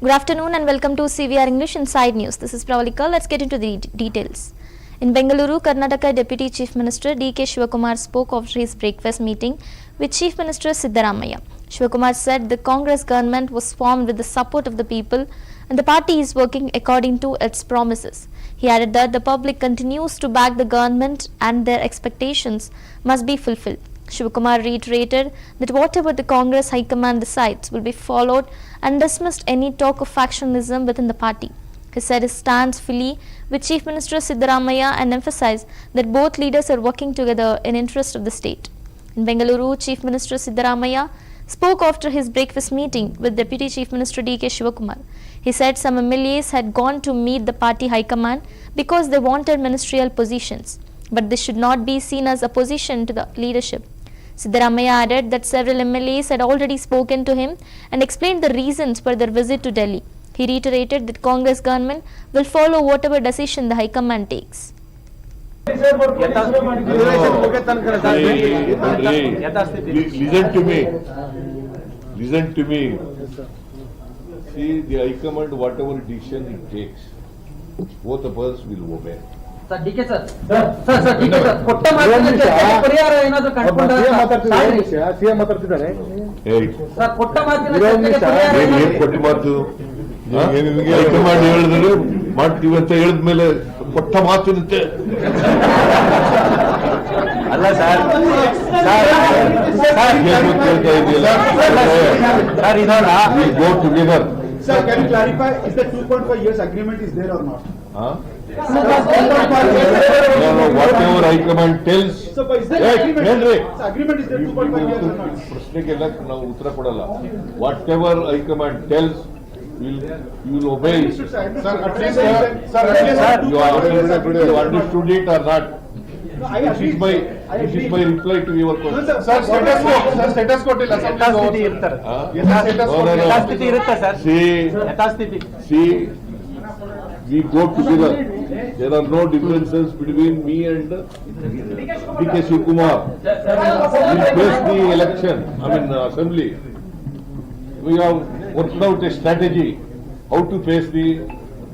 Good afternoon and welcome to CVR English Inside News. This is Pravalika. Let's get into the details. In Bengaluru, Karnataka Deputy Chief Minister D.K. Shivakumar spoke after his breakfast meeting with Chief Minister Siddaramaiah. Shivakumar said the Congress government was formed with the support of the people and the party is working according to its promises. He added that the public continues to back the government and their expectations must be fulfilled. Shivakumar reiterated that whatever the Congress High Command decides will be followed and dismissed any talk of factionalism within the party. He said he stands fully with Chief Minister Siddaramaiah and emphasized that both leaders are working together in interest of the state. In Bengaluru, Chief Minister Siddaramaiah spoke after his breakfast meeting with Deputy Chief Minister D.K. Shivakumar. He said some MLAs had gone to meet the party high command because they wanted ministerial positions, but this should not be seen as opposition to the leadership. Siddaramaiah added that several MLAs had already spoken to him and explained the reasons for their visit to Delhi. He reiterated that Congress government will follow whatever decision the high command takes. Listen to me. See, the High Command, whatever decision it takes, both of us will obey. Sir, DK sir. Sir, DK sir. ಕೊಟ್ಟ ಮಾತಿಗೆ ಪರಿಹಾರ ಏನಾದರೂ ಕಂಡುಕೊಂಡರೆ CM ಮಾತಾಡ್ತಿದ್ದಾರೆ. Sir, ಕೊಟ್ಟ ಮಾತಿಗೆ ಏನು ಕೊಟ್ಟ ಮಾತು? ಹೈಕಮಾಂಡ್ ಹೇಳಿದ್ರೆ ಮಾಡ್ತೀವಿ ಅಂತ ಹೇಳಿದ್ಮೇಲೆ ಕೊಟ್ಟ ಮಾತಿರುತ್ತೆ. ಅಲ್ಲ sir go together. Sir, can you clarify, is the 2.5 years agreement is there or not? No, whatever High Command tells. So, is there agreement? So, agreement is there 2.5 years or not? ಪ್ರಶ್ನೆಗೆಲ್ಲ ನಾವು ಉತ್ತರ ಕೊಡಲ್ಲ. Whatever High Command tells, you will obey. Sir, at least You understood it or not? No, I agree. This is my reply to your question. No, sir, status quo till assembly is over. ಯಥಾಸ್ಥಿತಿ ಇರುತ್ತೆ sir. ಯಥಾಸ್ಥಿತಿ. See, we go together. There are no differences between me and D.K. Shivakumar. We face the election, assembly. We have worked out a strategy how to face the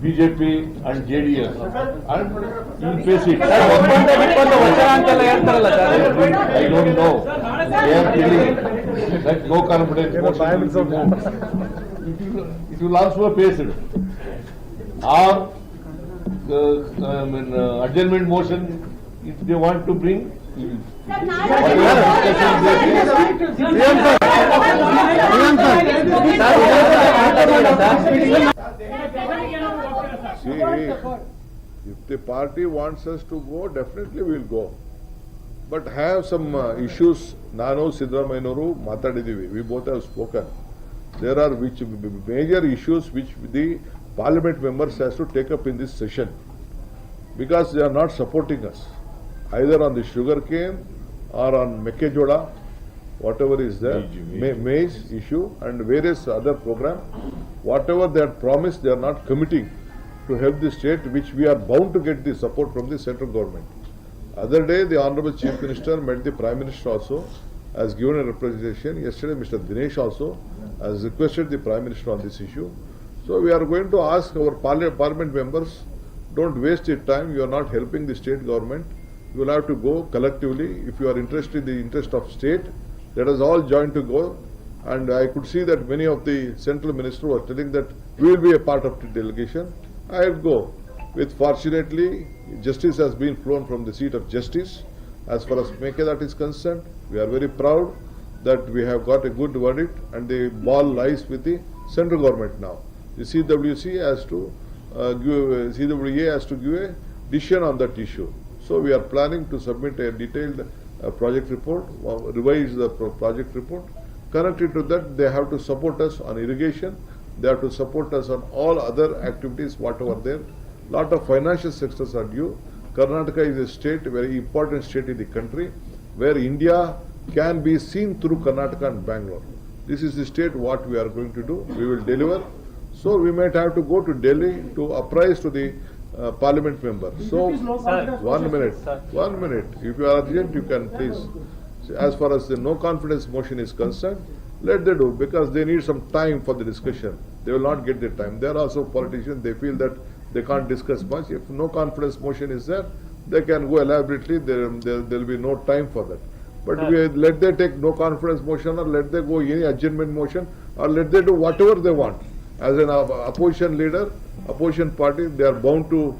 BJP and JDS, and we will face it. I don't know. They are telling that no confidence motion. It will also face it. Or adjournment motion, if they want to bring. See, if the party wants us to go, definitely we will go. But have some issues. Nanu Siddaramaiah matadidivi. We both have spoken. There are major issues which the parliament members has to take up in this session, because they are not supporting us either on the sugar cane or on Mekkejoda, whatever is there, maize issue and various other program. Whatever they had promised, they are not committing to help the state, which we are bound to get the support from the central government. Other day, the Honorable Chief Minister met the Prime Minister also, has given a representation. Yesterday, Mr. Dinesh also has requested the Prime Minister on this issue. So we are going to ask our parliament members, don't waste your time. You are not helping the state government. You will have to go collectively. If you are interested in the interest of state, let us all join to go. And I could see that many of the central ministers were telling that we will be a part of the delegation. I will go. Fortunately, justice has been flown from the seat of justice. As far as Mekkejoda is concerned, we are very proud that we have got a good verdict, and the ball lies with the central government now. The CWA has to give a decision on that issue. So we are planning to submit a detailed project report, revise the project report. Connected to that, they have to support us on irrigation. They have to support us on all other activities, whatever there. Lot of financial sectors are due. Karnataka is a state, very important state in the country, where India can be seen through Karnataka and Bangalore. This is the state what we are going to do. We will deliver. So we might have to go to Delhi to apprise to the parliament member. So, 1 minute. If you are urgent, you can please. As far as the no confidence motion is concerned, let them do, because they need some time for the discussion. they will not get the time. They are also politicians, they feel that they can't discuss much. If no confidence motion is there, they can go elaborately, there will be no time for that. But let they take no confidence motion, or let they go any adjournment motion, or let they do whatever they want. As an opposition leader, opposition party, they are bound to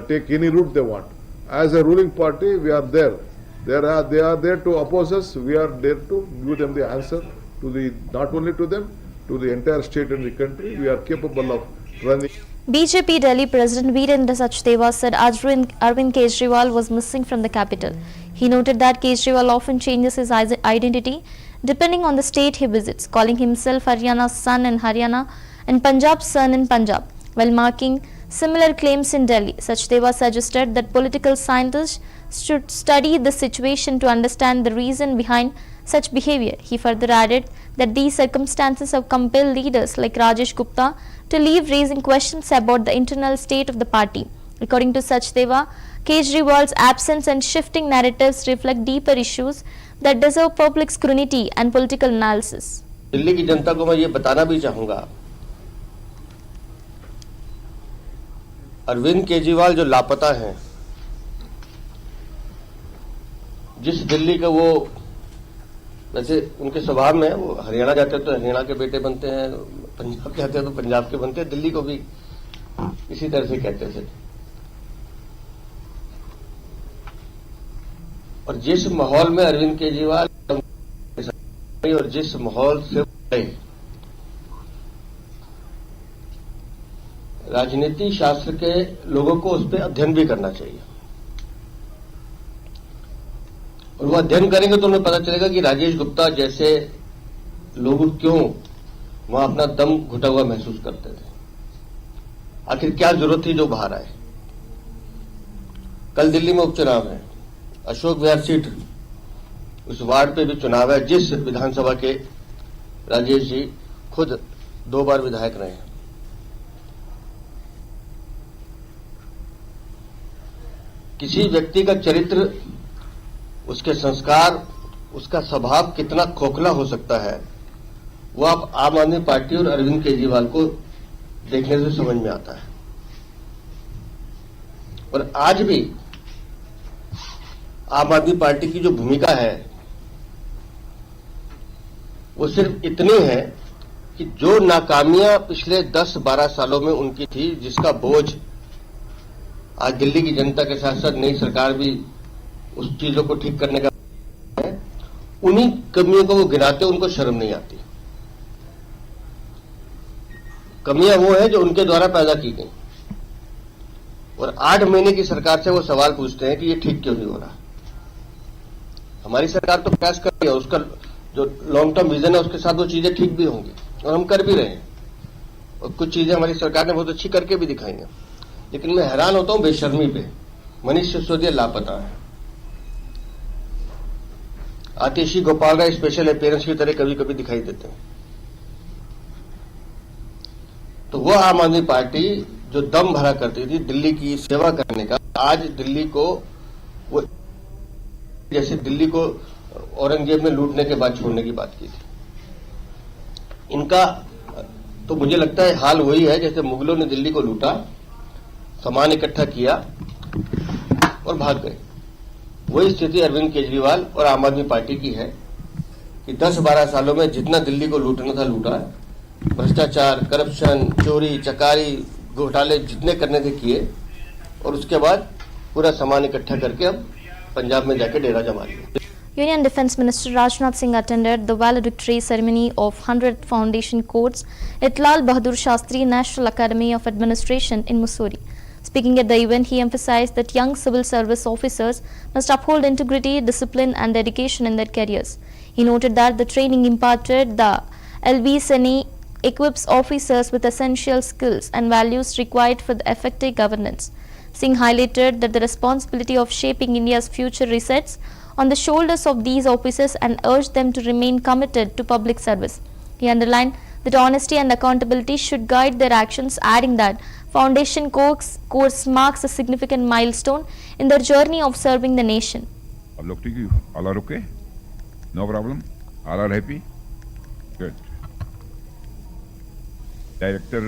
take any route they want. As a ruling party, we are there. They are there to oppose us. We are there to give them the answer to the, not only to them, to the entire state and the country. We are capable of running. BJP Delhi President Virendra Sachdeva said Arvind Kejriwal was missing from the capital. He noted that Kejriwal often changes his identity depending on the state he visits, calling himself Haryana's son in Haryana and Punjab's son in Punjab. While making similar claims in Delhi, Sachdeva suggested that political scientists should study the situation to understand the reason behind such behavior. He further added that these circumstances have compelled leaders like Rajesh Gupta to leave raising questions about the internal state of the party. According to Sachdeva, Kejriwal's absence and shifting narratives reflect deeper issues that deserve public scrutiny and political analysis. Delhi की जनता को मैं ये बताना भी चाहूंगा, अरविंद केजरीवाल जो लापता हैं, जिस दिल्ली का वो, वैसे उनके स्वभाव में वो हरियाणा जाते हैं तो हरियाणा के बेटे बनते हैं, पंजाब जाते हैं तो पंजाब के बनते हैं, दिल्ली को भी इसी तरह से कहते थे। और जिस माहौल में अरविंद केजरीवाल और जिस माहौल से राजनीति शास्त्र के लोगों को उस पर अध्ययन भी करना चाहिए, और वो अध्ययन करेंगे तो उन्हें पता चलेगा कि राजेश गुप्ता जैसे लोग क्यों वहां अपना दम घुटा हुआ महसूस करते थे, आखिर क्या जरूरत थी जो बाहर आए। कल दिल्ली में उपचुनाव है, अशोक विहार सीट, उस वार्ड पे भी चुनाव है, जिस विधानसभा के राजेश जी खुद 2 बार विधायक रहे हैं। किसी व्यक्ति का चरित्र, उसके संस्कार, उसका स्वभाव कितना खोखला हो सकता है, वो आप आम आदमी पार्टी और अरविंद केजरीवाल को देखने से समझ में आता है। और आज भी आम आदमी पार्टी की जो भूमिका है वो सिर्फ इतनी है कि जो नाकामियां पिछले 10-12 सालों में उनकी थी, जिसका बोझ आज दिल्ली की जनता के साथ साथ नई सरकार भी उस चीजों को ठीक करने का है, उन्हीं कमियों को वो गिनाते, उनको शर्म नहीं आती। कमियां वो है जो उनके द्वारा पैदा की गई, और 8 महीने की सरकार से वो सवाल पूछते हैं कि ये ठीक क्यों नहीं हो रहा। हमारी सरकार तो प्रयास कर रही है, उसका जो लॉन्ग टर्म विजन है उसके साथ वो चीजें ठीक भी होंगी, और हम कर भी रहे हैं, और कुछ चीजें हमारी सरकार ने बहुत अच्छी करके भी दिखाई हैं। लेकिन मैं हैरान होता हूं बेशर्मी पे, मनीष सिसोदिया लापता है, आतिशी गोपाल राय स्पेशल अपीयरेंस की तरह कभी कभी दिखाई देते हैं। तो वो आम आदमी पार्टी जो दम भरा करती थी दिल्ली की सेवा करने का, आज दिल्ली को वो जैसे दिल्ली को औरंगजेब ने लूटने के बाद छोड़ने की बात की थी। इनका तो मुझे लगता है हाल वही है जैसे मुगलों ने दिल्ली को लूटा, सामान इकट्ठा किया और भाग गए। वही स्थिति अरविंद केजरीवाल और आम आदमी पार्टी की है कि 10-12 सालों में जितना दिल्ली को लूटना था लूटा है, भ्रष्टाचार, करप्शन, चोरी चकारी, घोटाले जितने करने थे किए, और उसके बाद पूरा सामान इकट्ठा करके अब पंजाब में जाके डेरा जमा लिया। Union Defence Minister Rajnath Singh attended the valedictory ceremony of 100th Foundation Course at Lal Bahadur Shastri National Academy of Administration in Mussoorie. Speaking at the event, he emphasized that young civil service officers must uphold integrity, discipline and dedication in their careers. He noted that the training imparted the LBSNE equips officers with essential skills and values required for the effective governance. Singh highlighted that the responsibility of shaping India's future rests on the shoulders of these officers and urged them to remain committed to public service. He underlined that honesty and accountability should guide their actions, adding that Foundation course marks a significant milestone in their journey of serving the nation. Look to you. All are okay? No problem? All are happy? Good. Director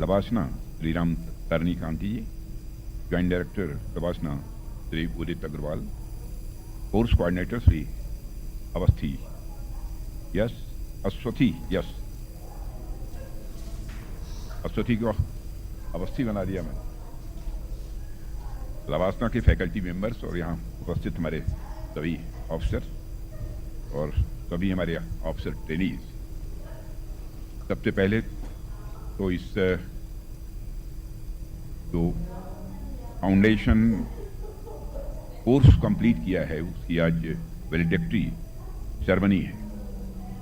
LBSNAA Shri Ram Tarani Kanti ji, joint director LBSNAA Shri Udit Agarwal, course coordinator Shri Awasthi yes Aswathi yes Aswathi को अवस्थी बना दिया मैंने। लवासना के faculty members और यहाँ उपस्थित हमारे सभी ऑफिसर और सभी हमारे ऑफिसर ट्रेनीज, सबसे पहले तो इस जो फाउंडेशन कोर्स कंप्लीट किया है उसकी आज वैलिडिक्टरी सेरेमनी है।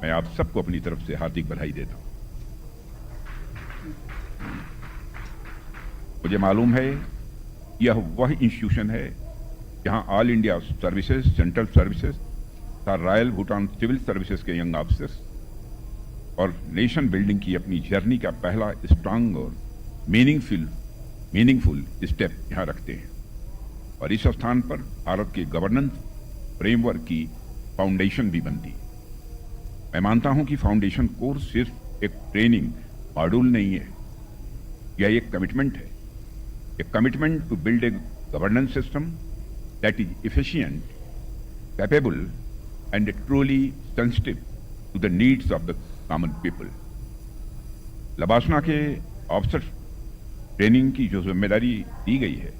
मैं आप सबको अपनी तरफ से हार्दिक बधाई देता हूं। मुझे मालूम है यह वह इंस्टीट्यूशन है जहां all India services, central services तथा रॉयल भूटान सिविल सर्विसेज के यंग ऑफिसर्स और नेशन बिल्डिंग की अपनी जर्नी का पहला स्ट्रांग और मीनिंगफुल स्टेप यहां रखते हैं। और इस स्थान पर भारत के गवर्नेंस फ्रेमवर्क की फाउंडेशन भी बनती है। मैं मानता हूं कि फाउंडेशन कोर्स सिर्फ एक ट्रेनिंग मॉड्यूल नहीं है, यह एक कमिटमेंट है, a commitment to build a governance system that is efficient, capable, and truly sensitive to the needs of the common people. LBSNAA के ऑफिसर ट्रेनिंग की जो जिम्मेदारी दी गई है,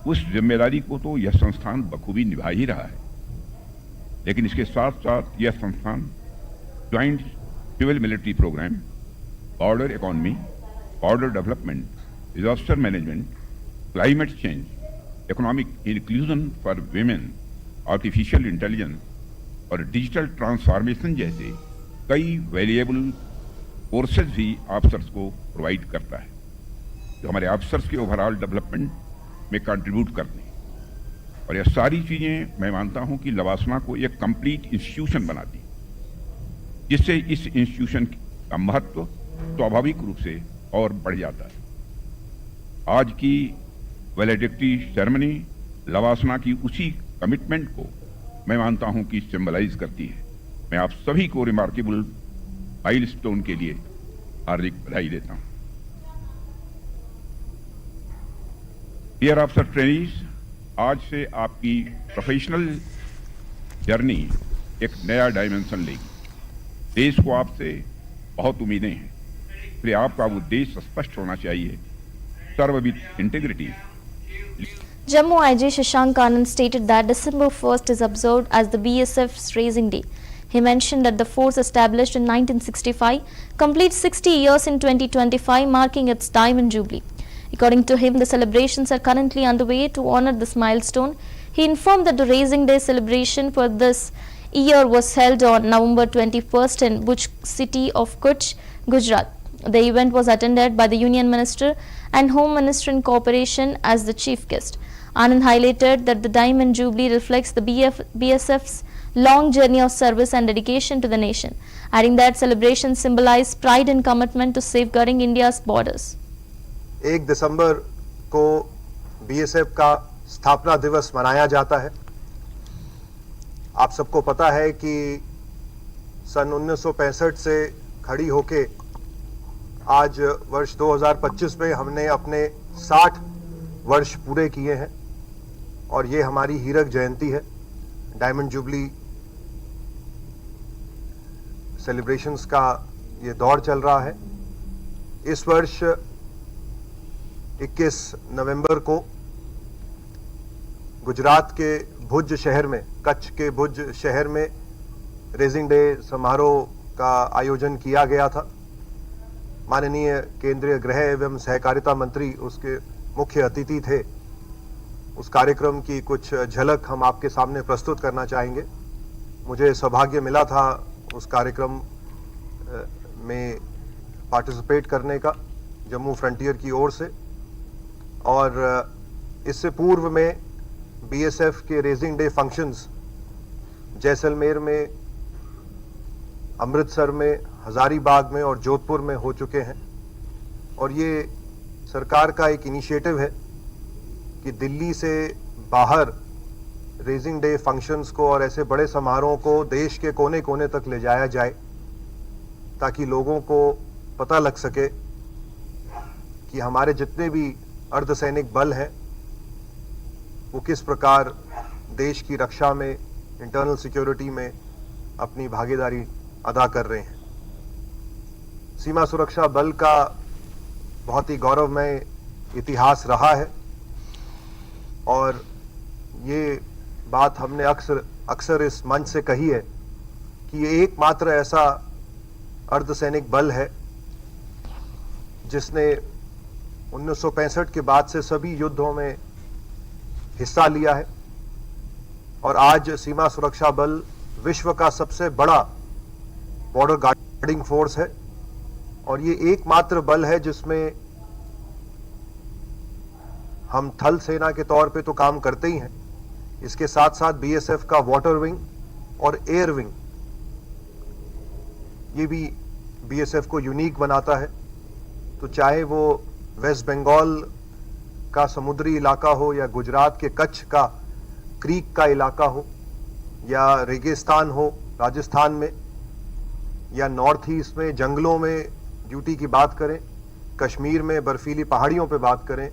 उस जिम्मेदारी को तो यह संस्थान बखूबी निभा ही रहा है, लेकिन इसके साथ साथ यह संस्थान joint civil military programme, border economy, border development, disaster management, climate change, economic inclusion for women, artificial intelligence और डिजिटल ट्रांसफॉर्मेशन जैसे कई वैल्यूएबल कोर्सेज भी ऑफिसर्स को प्रोवाइड करता है, जो हमारे ऑफिसर्स के ओवरऑल डेवलपमेंट में कंट्रीब्यूट करते हैं। और यह सारी चीजें मैं मानता हूं कि लवासना को एक कंप्लीट इंस्टीट्यूशन बनाती, जिससे इस इंस्टीट्यूशन का महत्व स्वाभाविक रूप से और बढ़ जाता है। आज की वैलिडिक्टरी सेरेमनी लवासना की उसी कमिटमेंट को मैं मानता हूं कि सिंबलाइज करती है। मैं आप सभी को रिमार्केबल माइलस्टोन के लिए हार्दिक बधाई देता हूं। डियर ऑफिसर ट्रेनीज, आज से आपकी प्रोफेशनल जर्नी एक नया डायमेंशन लेगी। देश को आपसे बहुत उम्मीदें हैं, इसलिए आपका उद्देश्य स्पष्ट होना चाहिए, serve with integrity. Jammu IG Shashank Anand stated that December 1st is observed as the BSF's Raising Day. He mentioned that the force established in 1965 completes 60 years in 2025, marking its Diamond Jubilee. According to him, the celebrations are currently underway to honor this milestone. He informed that the Raising Day celebration for this year was held on November 21st in Bhuj city of Kutch, Gujarat. The event was attended by the Union Minister and Home Minister in cooperation as the chief guest. Anand highlighted that the Diamond Jubilee reflects the BSF's long journey of service and dedication to the nation, adding that celebrations symbolize pride and commitment to safeguarding India's borders. 1 दिसंबर को BSF का स्थापना दिवस मनाया जाता है। आप सबको पता है कि सन 1965 से खड़ी होके आज वर्ष 2025 में हमने अपने 60 वर्ष पूरे किए हैं और ये हमारी हीरक जयंती है। डायमंड जुबली सेलिब्रेशंस का ये दौर चल रहा है। इस वर्ष 21 नवंबर को गुजरात के भुज शहर में, कच्छ के भुज शहर में रेजिंग डे समारोह का आयोजन किया गया था। माननीय केंद्रीय गृह एवं सहकारिता मंत्री उसके मुख्य अतिथि थे। उस कार्यक्रम की कुछ झलक हम आपके सामने प्रस्तुत करना चाहेंगे। मुझे सौभाग्य मिला था उस कार्यक्रम में पार्टिसिपेट करने का जम्मू फ्रंटियर की ओर से, और इससे पूर्व में बीएसएफ के रेजिंग डे फंक्शंस जैसलमेर में, अमृतसर में, हजारीबाग में और जोधपुर में हो चुके हैं। और ये सरकार का एक इनिशिएटिव है कि दिल्ली से बाहर रेजिंग डे फंक्शंस को और ऐसे बड़े समारोह को देश के कोने कोने तक ले जाया जाए, ताकि लोगों को पता लग सके कि हमारे जितने भी अर्धसैनिक बल हैं वो किस प्रकार देश की रक्षा में, इंटरनल सिक्योरिटी में अपनी भागीदारी अदा कर रहे हैं। सीमा सुरक्षा बल का बहुत ही गौरवमय इतिहास रहा है और ये बात हमने अक्सर इस मंच से कही है कि ये एकमात्र ऐसा अर्धसैनिक बल है जिसने 1965 के बाद से सभी युद्धों में हिस्सा लिया है और आज सीमा सुरक्षा बल विश्व का सबसे बड़ा बॉर्डर गार्डिंग फोर्स है और ये एकमात्र बल है जिसमें हम थल सेना के तौर पे तो काम करते ही हैं, इसके साथ साथ बीएसएफ का वाटर विंग और एयर विंग ये भी बीएसएफ को यूनिक बनाता है। तो चाहे वो वेस्ट बंगाल का समुद्री इलाका हो या गुजरात के कच्छ का क्रीक का इलाका हो या रेगिस्तान हो राजस्थान में या नॉर्थ ईस्ट में जंगलों में ड्यूटी की बात करें, कश्मीर में बर्फीली पहाड़ियों पे बात करें,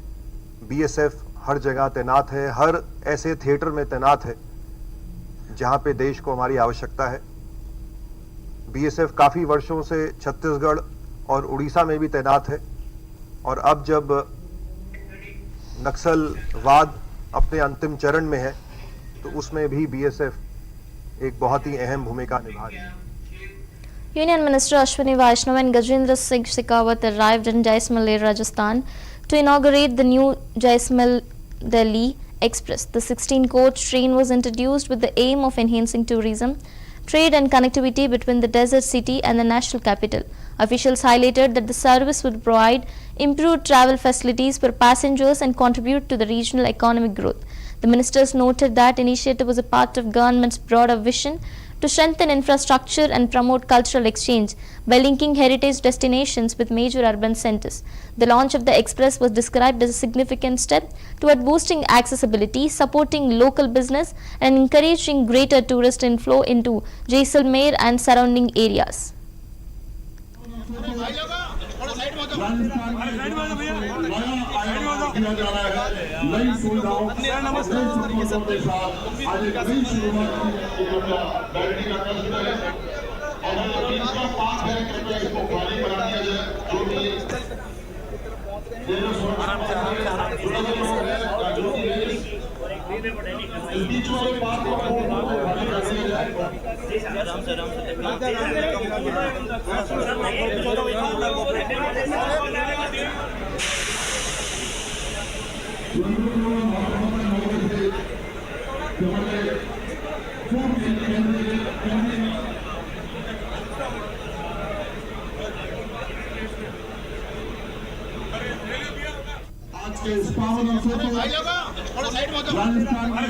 बीएसएफ हर जगह तैनात है, हर ऐसे थिएटर में तैनात है जहां पे देश को हमारी आवश्यकता है। बीएसएफ काफी वर्षों से छत्तीसगढ़ और उड़ीसा में भी तैनात है और अब जब नक्सलवाद अपने अंतिम चरण में है तो उसमें भी बीएसएफ एक बहुत ही अहम भूमिका निभा रही है। Union Minister Ashwini Vaishnav and Gajendra Singh Shekhawat arrived in Jaisalmer, Rajasthan to inaugurate the new Jaisalmer Delhi Express. The 16-coach train was introduced with the aim of enhancing tourism, trade and connectivity between the desert city and the national capital. Officials highlighted that the service would provide improved travel facilities for passengers and contribute to the regional economic growth. The ministers noted that initiative was a part of government's broader vision to strengthen infrastructure and promote cultural exchange by linking heritage destinations with major urban centers. The launch of the express was described as a significant step toward boosting accessibility, supporting local business and encouraging greater tourist inflow into Jaisalmer and surrounding areas. नई सुविधाओं नई सुविधाओं के साथ आज एक नई शुरुआत बैटरी का कष्ट है और बीच का पाथ है कृपया इसको खाली बना दिया जाए जो भी इस बीच वाले पाथ को खाली कर दिया आज के इस पावन अवसर पर राजस्थान में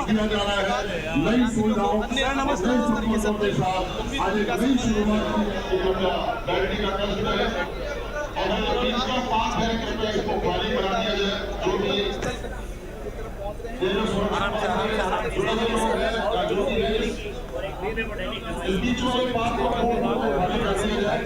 किया जा रहा है नई सुविधाओं नई सुविधाओं के साथ आज एक नई शुरुआत बैटरी का कष्ट है और बीच का पाथ है कृपया इसको खाली बना दिया जाए जो भी इस बीच वाले पाथ को खाली कर दिया जाए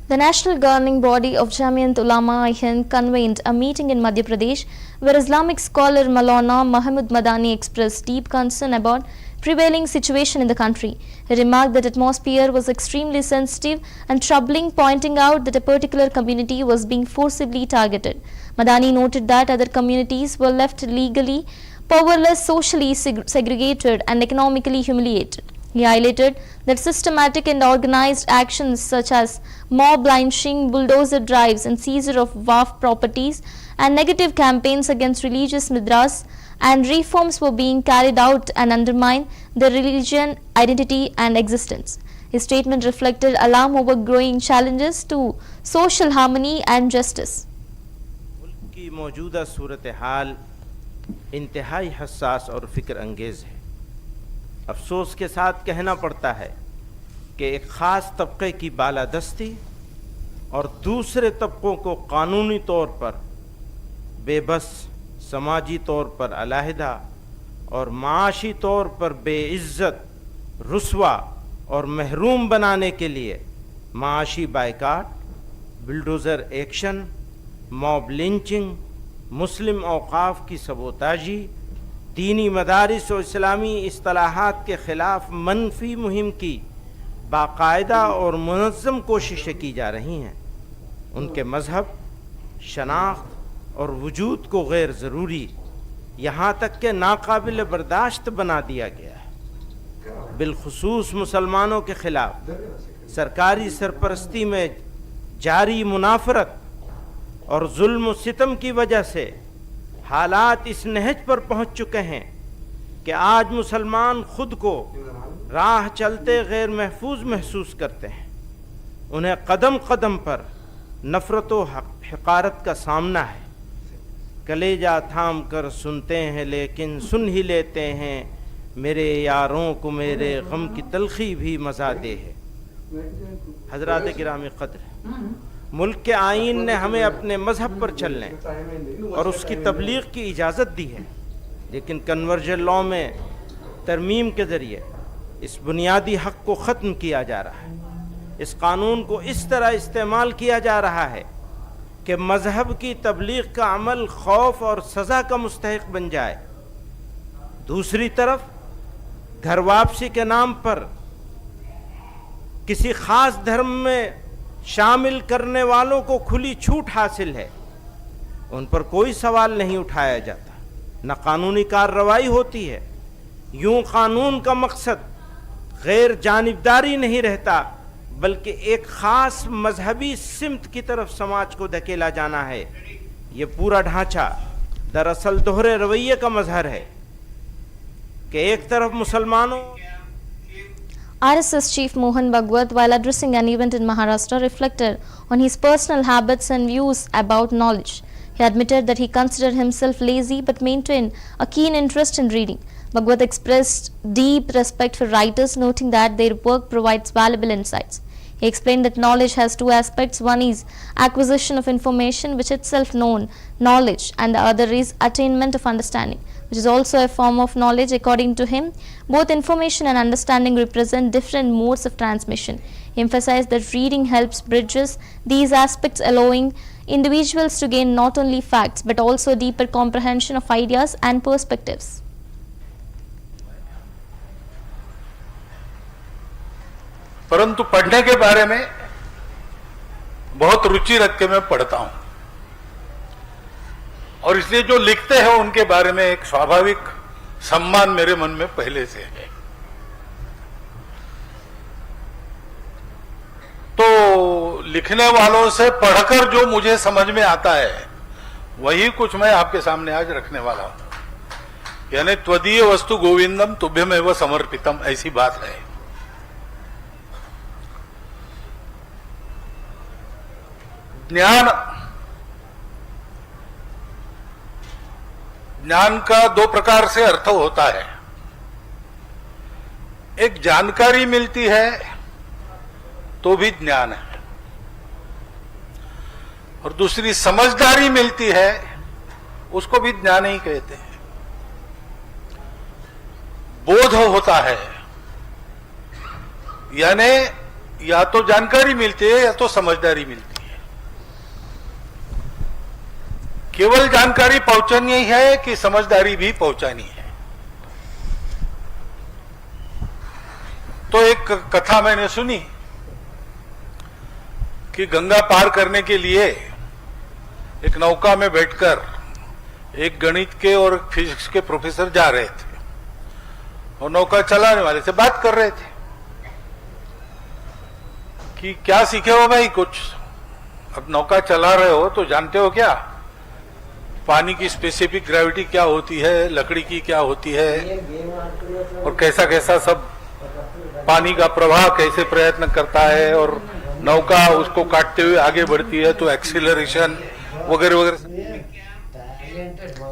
The national governing body of Jamiat Ulama Hind convened a meeting in Madhya Pradesh where Islamic scholar Maulana Mahmud Madani expressed deep concern about prevailing situation in the country. He remarked that atmosphere was extremely sensitive and troubling, pointing out that a particular community was being forcibly targeted. Madani noted that other communities were left legally powerless, socially segregated and economically humiliated. He highlighted that systematic and organized actions such as mob lynching, bulldozer drives and seizure of Waqf properties and negative campaigns against religious madras and reforms were being carried out and undermined their religion, identity and existence. His statement reflected alarm over growing challenges to social harmony and justice. मुल्क की मौजूदा सूरत हाल इंतहाई हसास और फिक्र अंगेज है। अफसोस के साथ कहना पड़ता है कि एक ख़ास तबके की बालादस्ती और दूसरे तबकों को कानूनी तौर पर बेबस, समाजी तौर पर अलहदा और माशी तौर पर बेइज्जत, रुस्वा और महरूम बनाने के लिए माशी boycott, bulldozer action, mob lynching, मुस्लिम औकाफ की सबोताजी, दीनी मदारिस और इस्लामी इस्तिलाहात के ख़िलाफ़ मनफी मुहिम की बाकायदा और मुनज़्ज़म कोशिशें की जा रही हैं। उनके मज़हब, शनाख्त और वजूद को गैर ज़रूरी, यहाँ तक के नाकाबिल बर्दाश्त बना दिया गया है। बिलखुसूस मुसलमानों के ख़िलाफ़ सरकारी सरपरस्ती में जारी मुनाफरत और जुल्म सितम की वजह से हालात इस नहज पर पहुँच चुके हैं कि आज मुसलमान खुद को राह चलते गैर महफूज महसूस करते हैं। उन्हें कदम कदम पर नफ़रत व हक़ारत का सामना है। कलेजा थाम कर सुनते हैं लेकिन सुन ही लेते हैं, मेरे यारों को मेरे गम की तलखी भी मज़ा दे है। हज़रात गिरामी क़द्र, मुल्क के आईन ने हमें अपने मज़हब पर चलने और उसकी तबलीग की इजाज़त दी है, लेकिन कन्वर्जन लॉ में तरमीम के ज़रिए इस बुनियादी हक़ को ख़त्म किया जा रहा है। इस कानून को इस तरह इस्तेमाल किया जा रहा है कि मज़हब की तबलीग का अमल खौफ और सज़ा का मुस्तहिक बन जाए। दूसरी तरफ घर वापसी के नाम पर किसी ख़ास धर्म में शामिल करने वालों को खुली छूट हासिल है, उन पर कोई सवाल नहीं उठाया जाता, न कानूनी कार्रवाई होती है। यूं कानून का मकसद गैर जानिबदारी नहीं रहता, बल्कि एक ख़ास मजहबी सिमत की तरफ समाज को धकेला जाना है। ये पूरा ढांचा दरअसल दोहरे रवैये का मजहर है कि एक तरफ मुसलमानों। RSS Chief Mohan Bhagwat, while addressing an event in Maharashtra, reflected on his personal habits and views about knowledge. He admitted that he considered himself lazy but maintained a keen interest in reading. Bhagwat expressed deep respect for writers, noting that their work provides valuable insights. He explained that knowledge has two aspects. One is acquisition of information, which itself known knowledge, and the other is attainment of understanding, which is also a form of knowledge. According to him, both information and understanding represent different modes of transmission. He emphasized that reading helps bridges these aspects, allowing individuals to gain not only facts but also deeper comprehension of ideas and perspectives. परंतु पढ़ने के बारे में बहुत रुचि रख के मैं पढ़ता हूं, और इसलिए जो लिखते हैं उनके बारे में एक स्वाभाविक सम्मान मेरे मन में पहले से है। तो लिखने वालों से पढ़कर जो मुझे समझ में आता है वही कुछ मैं आपके सामने आज रखने वाला हूं। यानी त्वदीय वस्तु गोविंदम तुभ्यमेव समर्पितम, ऐसी बात है। ज्ञान का दो प्रकार से अर्थ होता है। एक जानकारी मिलती है तो भी ज्ञान है, और दूसरी समझदारी मिलती है उसको भी ज्ञान ही कहते हैं। बोध होता है, यानी या तो जानकारी मिलती है या तो समझदारी मिलती है। केवल जानकारी पहुंचानी है कि समझदारी भी पहुंचानी है। तो एक कथा मैंने सुनी कि गंगा पार करने के लिए एक नौका में बैठकर एक गणित के और फिजिक्स के प्रोफेसर जा रहे थे, और नौका चलाने वाले से बात कर रहे थे कि क्या सीखे हो भाई कुछ। अब नौका चला रहे हो तो जानते हो क्या पानी की स्पेसिफिक ग्रेविटी क्या होती है, लकड़ी की क्या होती है, और कैसा कैसा सब पानी का प्रवाह कैसे प्रयत्न करता है, और नौका उसको काटते हुए आगे बढ़ती है तो एक्सीलरेशन वगैरह वगैरह।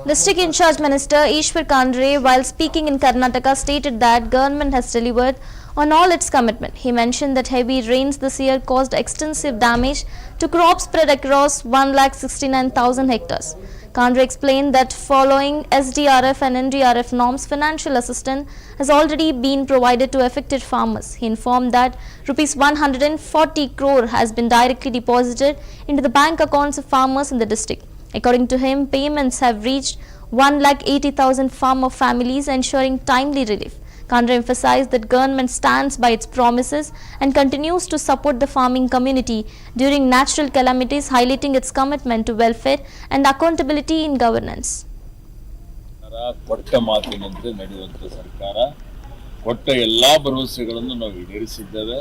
District in charge Minister Ishwar Kandre, while speaking in Karnataka, stated that government has delivered on all its commitment. He mentioned that heavy rains this year caused extensive damage to crops spread across 1,69,000 hectares. Kandre explained that following SDRF and NDRF norms, financial assistance has already been provided to affected farmers. He informed that Rs 140 crore has been directly deposited into the bank accounts of farmers in the district. According to him, payments have reached 1,80,000 farmer families, ensuring timely relief. Kandre emphasized that government stands by its promises and continues to support the farming community during natural calamities, highlighting its commitment to welfare and accountability in governance. ಕೊಟ್ಟ ಮಾತಿನಂತೆ ನಡೆಯುವಂತ ಸರ್ಕಾರ ಕೊಟ್ಟ ಎಲ್ಲಾ ಭರವಸೆಗಳನ್ನು ನಾವು ಈಡೇರಿಸಿದ್ದೇವೆ.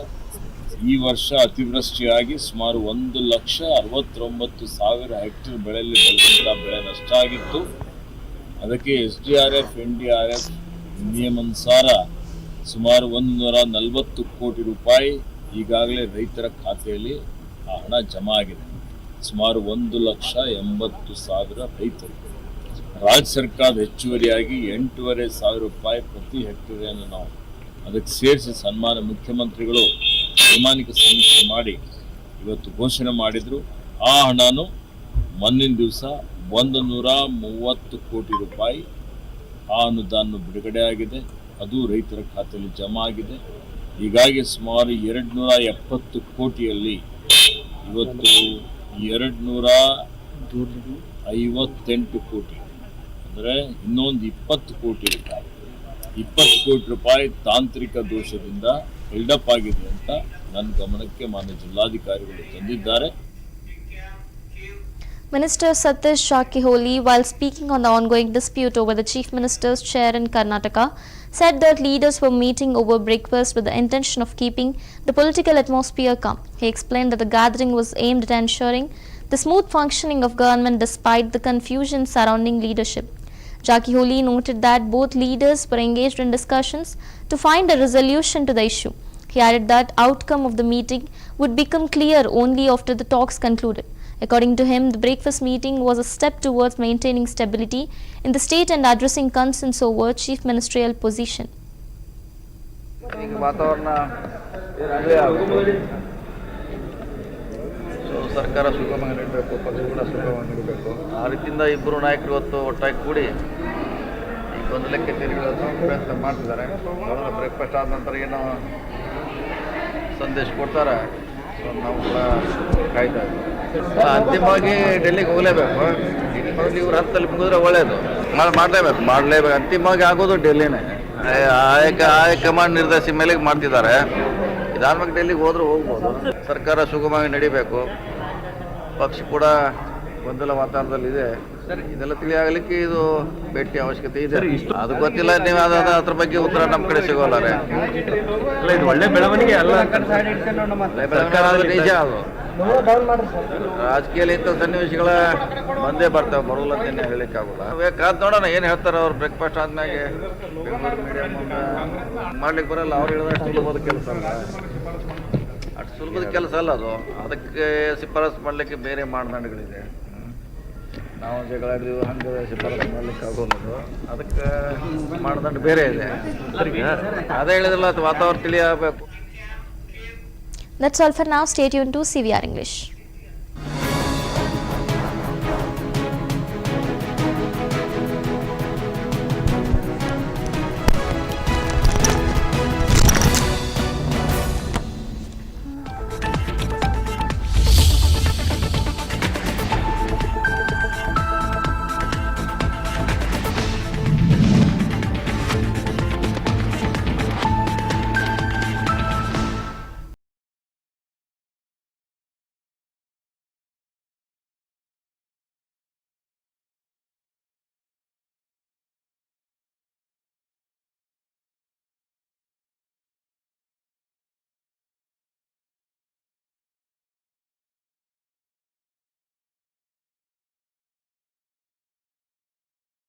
ಈ ವರ್ಷ ಅತಿವೃಷ್ಟಿಯಾಗಿ ಸುಮಾರು 1,69,000 ಹೆಕ್ಟೇರ್ ಬೆಳೆಯಲ್ಲಿ ಬೆಳೆದಂತಹ ಬೆಳೆ ನಷ್ಟ ಆಗಿತ್ತು. ಅದಕ್ಕೆ SDRF, NDRF ನಿಯಮಾನುಸಾರ ಸುಮಾರು 140 ಕೋಟಿ ರೂಪಾಯಿ ಈಗಾಗಲೇ ರೈತರ ಖಾತೆಯಲ್ಲಿ ಆ ಹಣ ಜಮಾ ಆಗಿದೆ. ಸುಮಾರು 1,80,000 ರೈತರು. ರಾಜ್ಯ ಸರ್ಕಾರದ ಹೆಚ್ಚುವರಿಯಾಗಿ 8,500 ರೂಪಾಯಿ ಪ್ರತಿ ಹೆಕ್ಟೇರಿಯನ್ನು ನಾವು ಅದಕ್ಕೆ ಸೇರಿಸಿ ಸನ್ಮಾನ ಮುಖ್ಯಮಂತ್ರಿಗಳು ವೈಮಾನಿಕ ಸಮೀಕ್ಷೆ ಮಾಡಿ ಇವತ್ತು ಘೋಷಣೆ ಮಾಡಿದ್ರು. ಆ ಹಣನು ಮುಂದಿನ ದಿವಸ 130 ಕೋಟಿ ರೂಪಾಯಿ ಆ ಅನುದಾನ ಬಿಡುಗಡೆ ಆಗಿದೆ. ಅದು ರೈತರ ಖಾತೆಯಲ್ಲಿ ಜಮಾ ಆಗಿದೆ. ಹೀಗಾಗಿ ಸುಮಾರು 270 ಕೋಟಿಯಲ್ಲಿ ಇವತ್ತು 258 ಕೋಟಿ ಅಂದರೆ ಇನ್ನೊಂದು 20 ಕೋಟಿ ರೂಪಾಯಿ ತಾಂತ್ರಿಕ ದೋಷದಿಂದ ಬಿಲ್ಡಪ್ ಆಗಿದೆ ಅಂತ ನನ್ನ ಗಮನಕ್ಕೆ ಮಾನ್ಯ ಜಿಲ್ಲಾಧಿಕಾರಿಗಳು ತಂದಿದ್ದಾರೆ. Minister Satish Jakhiholi, while speaking on the ongoing dispute over the Chief Minister's chair in Karnataka, said that leaders were meeting over breakfast with the intention of keeping the political atmosphere calm. He explained that the gathering was aimed at ensuring the smooth functioning of government despite the confusion surrounding leadership. Jakhiholi noted that both leaders were engaged in discussions to find a resolution to the issue. He added that outcome of the meeting would become clear only after the talks concluded. According to him, the breakfast meeting was a step towards maintaining stability in the state and addressing concerns over chief ministerial position. ಸರ್ಕಾರ ಸುಗಮವಾಗಿ ನೀಡಬೇಕು, ಪಕ್ಷ ಕೂಡ ಸುಗಮವಾಗಿ ನೀಡಬೇಕು. ಆ ರೀತಿಯಿಂದ ಇಬ್ಬರು ನಾಯಕರು ಇವತ್ತು ಒಟ್ಟಾಗಿ ಕೂಡಿ ಈ ಗೊಂದಲಕ್ಕೆ ತಿರುಗಿಸೋ ಪ್ರಯತ್ನ ಮಾಡ್ತಿದ್ದಾರೆ. ಮೊದಲ ಬ್ರೇಕ್ಫಾಸ್ಟ್ ಆದ ನಂತರ ಏನೋ ಸಂದೇಶ ಕೊಡ್ತಾರೆ, ನಾವು ಕೂಡ ಕಾಯ್ತಾ ಇದ್ದೀವಿ. ಅಂತಿಮವಾಗಿ ಡೆಲ್ಲಿಗೆ ಹೋಗಲೇಬೇಕು. ಮೊದಲು ಇವ್ರ ಹತ್ತಲ್ಲಿ ಮುಗಿದ್ರೆ ಒಳ್ಳೆಯದು. ಮಾಡಲೇಬೇಕು. ಅಂತಿಮವಾಗಿ ಆಗೋದು ಡೆಲ್ಲಿನೇ. ಹೈಕಮಾಂಡ್ ನಿರ್ದೇಶಿ ಮೇಲೆ ಮಾಡ್ತಿದ್ದಾರೆ. ಇದಾದ್ಮೇಲೆ ಡೆಲ್ಲಿಗೆ ಹೋದ್ರೂ ಹೋಗ್ಬೋದು. ಸರ್ಕಾರ ಸುಗಮವಾಗಿ ನಡಿಬೇಕು. ಪಕ್ಷ ಕೂಡ ಗೊಂದಲ ವಾತಾವರಣದಲ್ಲಿದೆ. ಇದೆಲ್ಲ ತಿಳಿಯಾಗಲಿಕ್ಕೆ ಇದು ಭೇಟಿ ಅವಶ್ಯಕತೆ ಇದೆ. ಅದು ಗೊತ್ತಿಲ್ಲ, ನೀವು ಅದ್ರ ಬಗ್ಗೆ ಉತ್ತರ ನಮ್ಮ ಕಡೆ ಸಿಗೋಲ್ಲ. ಇದು ಒಳ್ಳೆ ಬೆಳವಣಿಗೆ ಅಲ್ಲ. ನಿಜ ಅದು. ರಾಜಕೀಯದಲ್ಲಿ ಇಂಥ ಸನ್ನಿವೇಶಗಳ ಬಂದೇ ಬರ್ತಾವೆ, ಬರೋಲ್ಲ ಅಂತ ಹೇಳಲಿಕ್ಕಾಗಲ್ಲ. ಕಾದ್ ನೋಡೋಣ ಏನು ಹೇಳ್ತಾರೆ ಅವ್ರು. ಬ್ರೇಕ್ಫಾಸ್ಟ್ ಆದ್ಮೇಲೆ ಬೆಂಗಳೂರು ಮೀಡಿಯಾ ಮಾಡ್ಲಿಕ್ಕೆ ಬರಲ್ಲ. ಅವ್ರು ಹೇಳಿದಷ್ಟು ಸುಲಭದ ಕೆಲಸ ಅಲ್ಲ, ಅಷ್ಟು ಸುಲಭದ ಕೆಲಸ ಅಲ್ಲ ಅದು. ಅದಕ್ಕೆ ಶಿಫಾರಸು ಮಾಡಲಿಕ್ಕೆ ಬೇರೆ ಮಾನದಂಡಗಳಿದೆ. ನಾವು ಜಗಳಾಡಿದ್ವಿ, ಹಂಗೆ ಶಿಫಾರಸು ಮಾಡ್ಲಿಕ್ಕೆ ಆಗೋದು. ಅದಕ್ಕೆ ಮಾನದಂಡ ಬೇರೆ ಇದೆ. ಅದೇ ಹೇಳಿದ್ರಲ್ಲ, ವಾತಾವರಣ ತಿಳಿಯಬೇಕು. That's all for now. Stay tuned to CVR English.